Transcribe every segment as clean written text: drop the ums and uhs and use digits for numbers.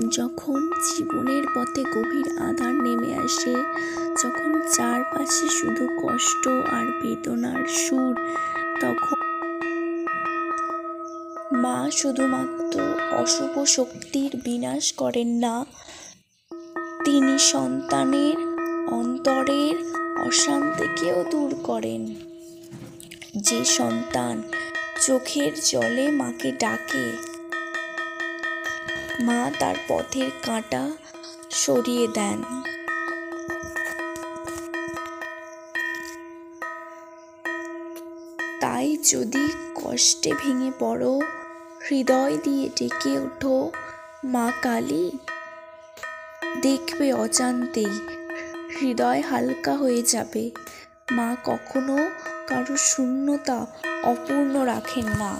যখন জীবনের পথে গভীর আঁধার নেমে আসে, যখন চারপাশে শুধু কষ্ট আর বেদনার সুর, তখন মা শুধুমাত্র অশুভ শক্তির বিনাশ করেন না, তিনি সন্তানের অন্তরের অশান্তিকেও দূর করেন। যে সন্তান চোখের জলে মাকে ডাকে, মা তার পথের কাঁটা সরিয়ে দেন। তাই যদি কষ্টে ভেঙে পড়ো, হৃদয় দিয়ে ডেকে ওঠো মা কালী, দেখবে অজান্তেই হৃদয় হালকা হয়ে যাবে। মা কখনো কারো শূন্যতা অপূর্ণ রাখেন না।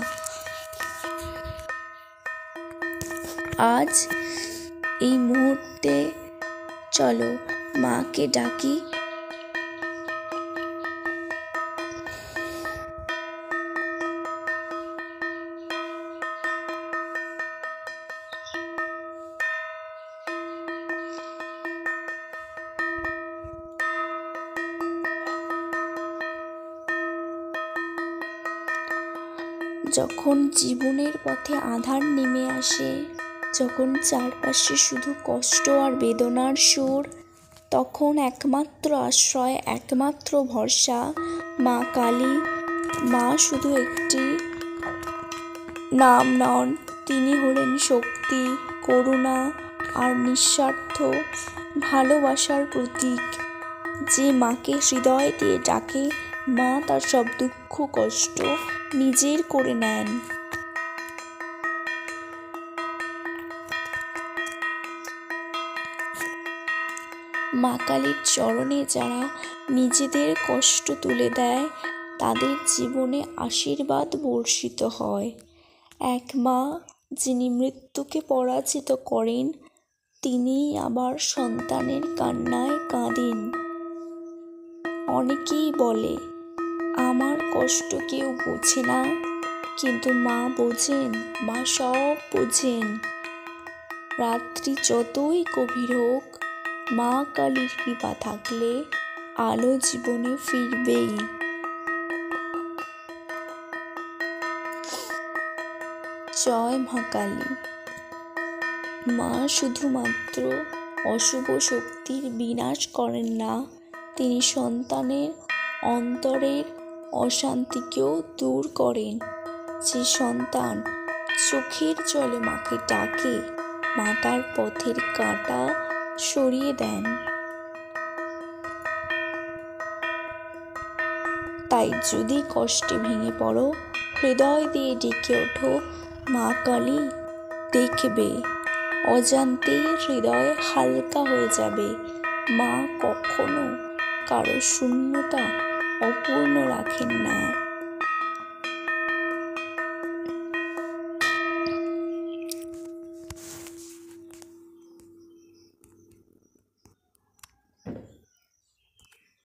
আজ এই মুহূর্তে চলো মাকে ডাকি। যখন জীবনের পথে আঁধার নেমে আসে, যখন চারপাশে শুধু কষ্ট আর বেদনার সুর, তখন একমাত্র আশ্রয়, একমাত্র ভরসা মা কালী। মা শুধু একটি নাম নন, তিনি হলেন শক্তি, করুণা আর নিঃস্বার্থ ভালোবাসার প্রতীক। যে মাকে হৃদয় দিয়ে ডাকে, মা তার সব দুঃখ কষ্ট নিজের করে নেন। মা কালীর চরণে যারা নিজেদের কষ্ট তুলে দেয়, তাদের জীবনে আশীর্বাদ বর্ষিত হয়। এক মা যিনি মৃত্যুকে পরাজিত করেন, তিনি আবার সন্তানের কান্নায় কাঁদেন। অনেকেই বলে আমার কষ্ট কেউ বোঝে না, কিন্তু মা বোঝেন, মা সব বোঝেন। রাত্রি যতই গভীর হোক, মা কালীর কৃপা থাকলে আলো জীবনে ফিরবেই। জয় মা কালী। মা শুধুমাত্র অশুভ শক্তির বিনাশ করেন না, তিনি সন্তানের অন্তরের অশান্তিকেও দূর করেন। যে সন্তান চোখের জলে মাকে ডাকে, মা তার পথের কাঁটা সরিয়ে দেন। তাই যদি কষ্টে ভেঙে পড়ো, হৃদয় দিয়ে ডেকে ওঠো মা কালী, দেখবে অজান্তেই হৃদয় হালকা হয়ে যাবে। মা কখনো কারো শূন্যতা অপূর্ণ রাখেন না।